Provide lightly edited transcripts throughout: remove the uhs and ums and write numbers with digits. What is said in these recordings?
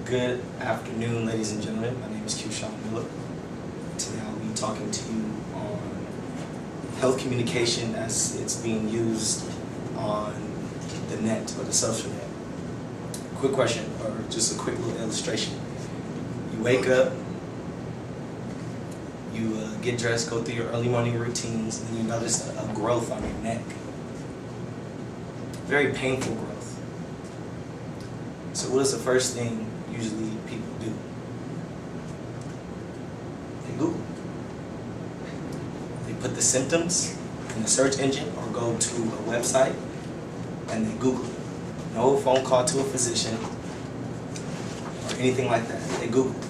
Good afternoon, ladies and gentlemen. My name is Hasan. Today I'll be talking to you on health communication as it's being used on the net or the social net. Quick question, or just a quick little illustration. You wake up, you get dressed, go through your early morning routines, and you notice a growth on your neck. Very painful growth. So what is the first thing usually people do? They Google. They put the symptoms in the search engine or go to a website and they Google it. No phone call to a physician or anything like that. They Google it.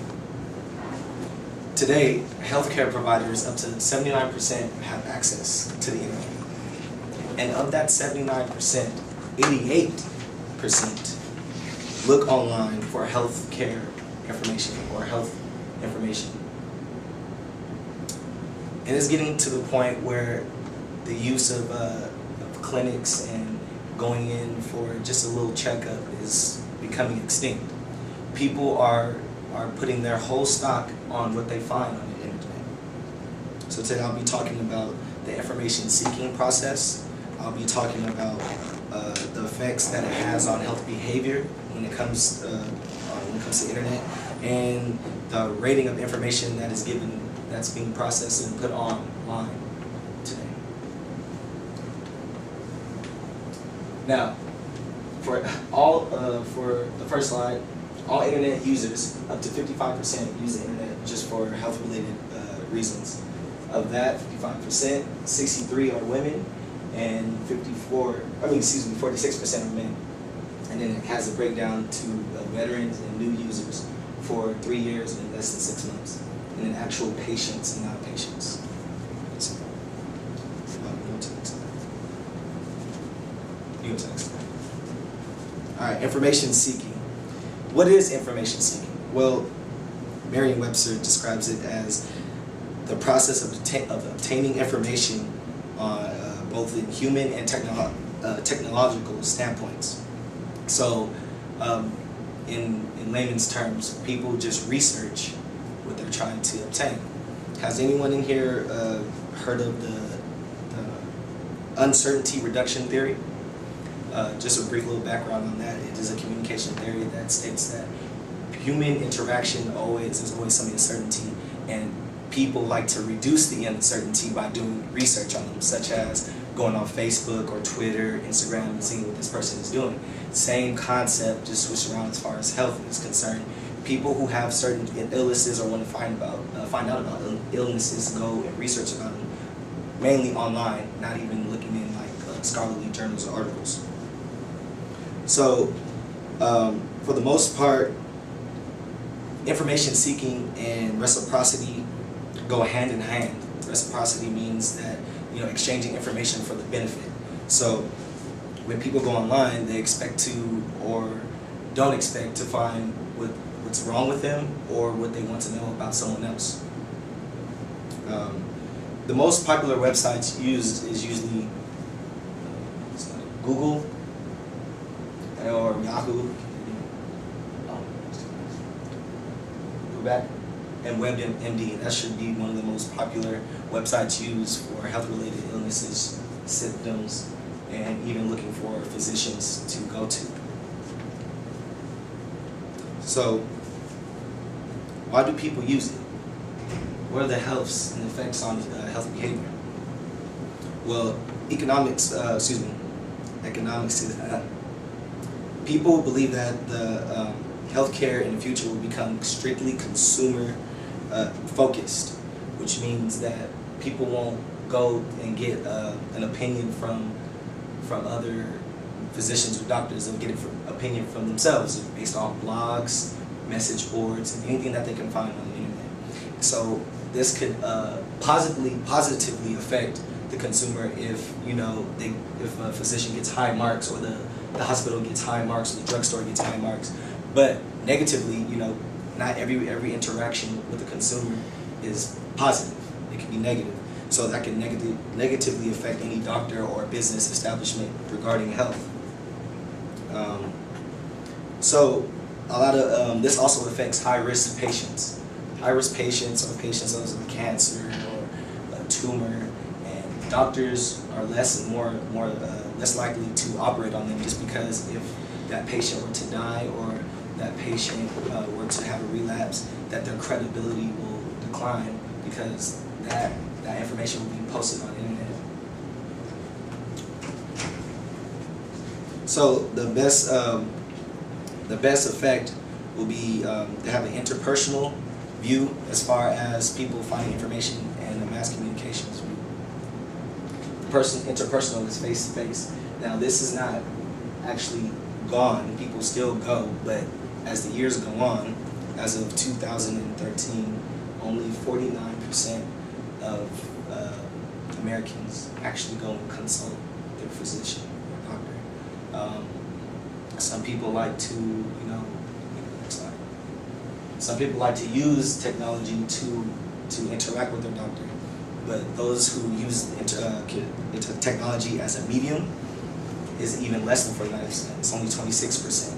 Today, healthcare providers, up to 79% have access to the internet. And of that 79%, 88% look online for healthcare information or health information. And it's getting to the point where the use of clinics and going in for just a little checkup is becoming extinct. People are putting their whole stock on what they find on the internet. So today I'll be talking about the information seeking process. I'll be talking about the effects that it has on health behavior when it comes to the internet, and the rating of information that is given, that's being processed and put online today. Now, for the first slide, all internet users, up to 55% use the internet just for health-related reasons. Of that 55%, 63 are women, and 46% are men. And then it has a breakdown to veterans and new users for 3 years and less than 6 months, and then actual patients and non-patients. All right, information seeking. What is information seeking? Well, Merriam-Webster describes it as the process of obtaining information on both in human and technological standpoints. So, in layman's terms, people just research what they're trying to obtain. Has anyone in here heard of the uncertainty reduction theory? Just a brief little background on that. It is a communication theory that states that human interaction there's always some uncertainty, and people like to reduce the uncertainty by doing research on them, such as going on Facebook or Twitter, Instagram, and seeing what this person is doing. Same concept, just switched around as far as health is concerned. People who have certain illnesses or want to find out about illnesses go and research about them, mainly online, not even looking in like scholarly journals or articles. So, for the most part, information seeking and reciprocity go hand in hand. Reciprocity means that, you know, exchanging information for the benefit. So when people go online, they expect to or don't expect to find what's wrong with them or what they want to know about someone else. The most popular websites used is usually Google or Yahoo. Go back. And WebMD. That should be one of the most popular websites used for health-related illnesses, symptoms, and even looking for physicians to go to. So, why do people use it? What are the healths and effects on health behavior? Well, economics. People believe that the healthcare in the future will become strictly consumer focused, which means that people won't go and get an opinion from other physicians or doctors. They'll get an opinion from themselves based on blogs, message boards, and anything that they can find on the internet. So this could positively affect the consumer if if a physician gets high marks, or the hospital gets high marks, or the drugstore gets high marks. But negatively, not every interaction with the consumer is positive. It can be negative. So that can negatively affect any doctor or business establishment regarding health. So a lot of this also affects high-risk patients. High-risk patients or patients with cancer or a tumor, and doctors are less likely to operate on them, just because if that patient were to die or that patient were to have a relapse, that their credibility will decline, because that information will be posted on the internet. So the best effect will be to have an interpersonal view as far as people finding information, and the mass communications view. Interpersonal is face to face. Now this is not actually gone. People still go, but as the years go on, as of 2013, only 49% of Americans actually go and consult their physician or doctor. Some people like to, some people like to use technology to interact with their doctor, but those who use technology as a medium is even less than 49%. It's only 26%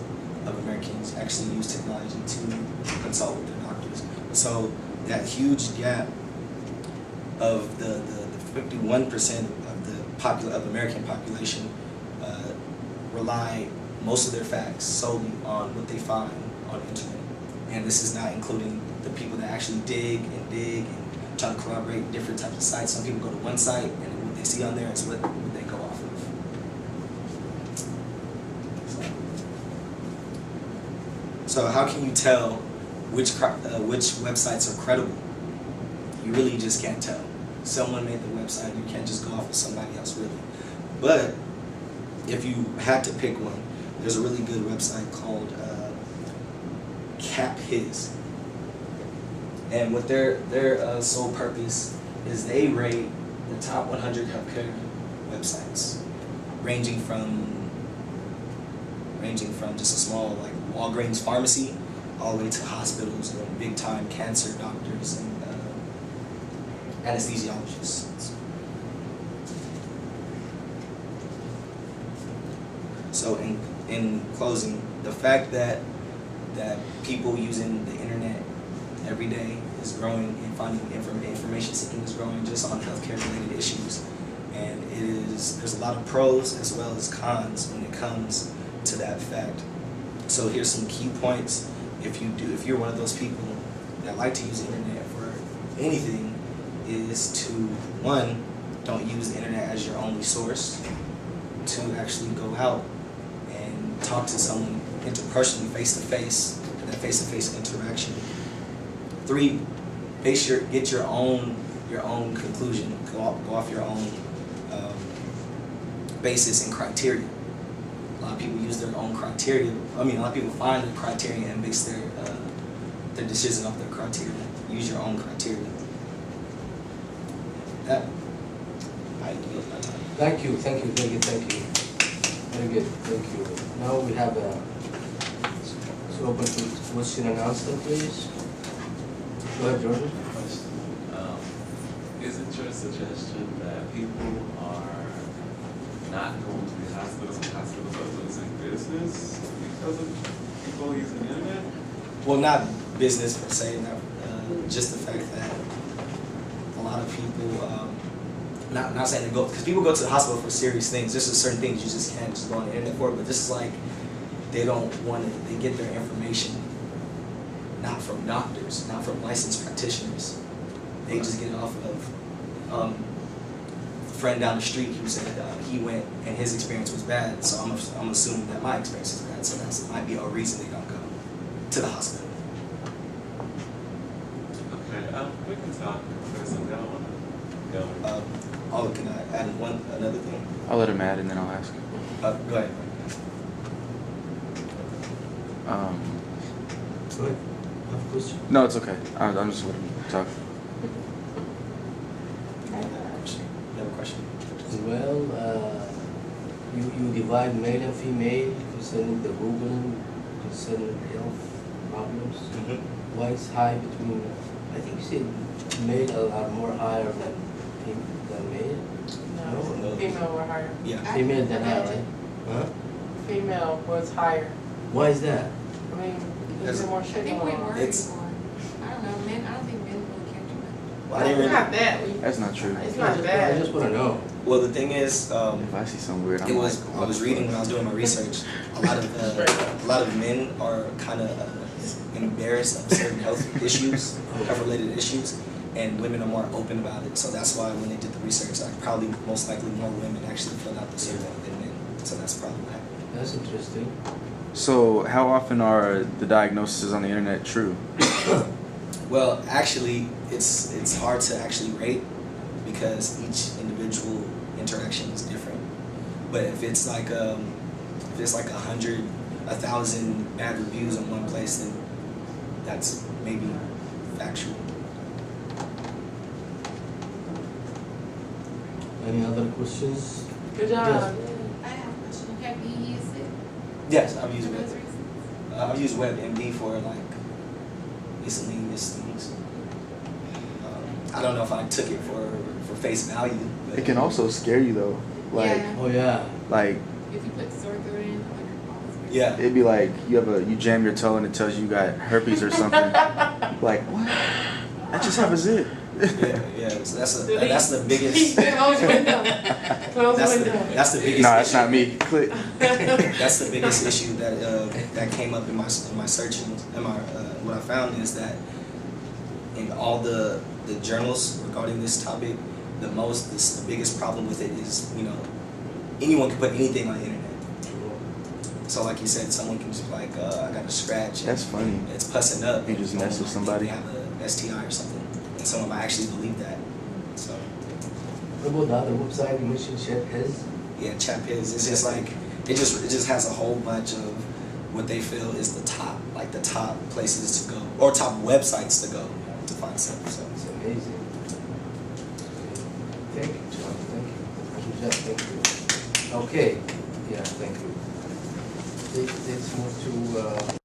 of Americans actually use technology to consult with their doctors. So that huge gap of the 51% of the American population rely most of their facts solely on what they find on the internet. And this is not including the people that actually dig and try to corroborate different types of sites. Some people go to one site, and what they see on there is what they go off of. So how can you tell which websites are credible? You really just can't tell. Someone made the website, you can't just go off of somebody else, really. But if you had to pick one, there's a really good website called CapHis. And what their sole purpose is, they rate the top 100 healthcare websites, ranging from just a small like Walgreens pharmacy all the way to hospitals and big time cancer doctors and anesthesiologists. So in closing, the fact that people using the internet every day is growing, and finding information seeking is growing just on healthcare related issues, and there's a lot of pros as well as cons when it comes to that fact. So here's some key points. If you're one of those people that like to use the internet for anything, is to, one, don't use the internet as your only source. To actually go out and talk to someone interpersonally, face-to-face, that face-to-face interaction. 3, get your own conclusion. Go off your own basis and criteria. A lot of people use their own criteria. A lot of people find the criteria and base their decision off their criteria. Use your own criteria. That I yield my time. Thank you, very good, thank you. Very good, thank you. Now we have so open to question and answer, please. Go ahead, Jordan. Is it your suggestion that people are not going to the hospitals and hospitals are losing business because of people using the internet? Well, not business per se, just the fact that a lot of people, not saying to go, because people go to the hospital for serious things. There's just certain things you just can't just go on the internet for, but this is like, they get their information not from doctors, not from licensed practitioners. They just get it off of a friend down the street who said he went and his experience was bad, so I'm assuming that my experience is bad, so that might be a reason they don't go to the hospital. Okay, we can talk. There's something I don't want to go. Can I add another thing? I'll let him add and then I'll ask. Go ahead. Go ahead. Have a question? No, it's okay. I'm just letting him talk. You have a question? Well, you divide male and female concerning the Googling, concerning health problems. Mm-hmm. Why is high between, I think you said male are more higher than male? No. Female were higher. Yeah. Female than higher, right? Huh? Female was higher. Why is that? I mean, There's- is there more I shit think going we on? were It's- before. I don't know, men, I don't think men really care too much. Well, I didn't It's really, not bad. That's not true. It's not I bad. just wanna know. well, the thing is, If I see something weird, I'm it was, like, I what was the reading fuck? when I was doing my research, a lot of men are kind of embarrassed of certain health issues, health-related issues, and women are more open about it. So that's why when they did the research, like probably most likely more women actually filled out the survey than men. So that's probably what happened. That's interesting. So, how often are the diagnoses on the internet true? Well, actually, it's hard to actually rate because each individual interaction is different. But if it's like 100, 1,000 bad reviews in one place, then that's maybe factual. Any other questions? Good job. Yes. I have a question. Have you used it Yes, I've for used those Web. reasons? I've used WebMD for like miscellaneous things. I don't know if I took it for face value. But It can also scare you though. Like, Yeah. Oh, yeah. like If you put sore throat in, or Yeah. it'd be like you jam your toe and it tells you got herpes or something. Like what? That just happens it. Yeah. So that's the biggest. Close your window. Close the That's the, window. that's the biggest. No, that's issue. not me. Click. That's the biggest issue that came up in my searching. And what I found is that in all the journals regarding this topic, the biggest problem with it is, anyone can put anything on the internet. So like you said, someone can just like, I got a scratch. That's funny. It's pussing up. You just mess with somebody. They have a STI or something, and someone might actually believe that. So What about the other website you mentioned, Chef Hez? yeah, Chat Piz. It's just like it just has a whole bunch of what they feel is the top places to go or top websites to go to find stuff. So. It's amazing. Thank you, John. Thank you. Good job. Thank you. Okay. Yeah, thank you. Let's move to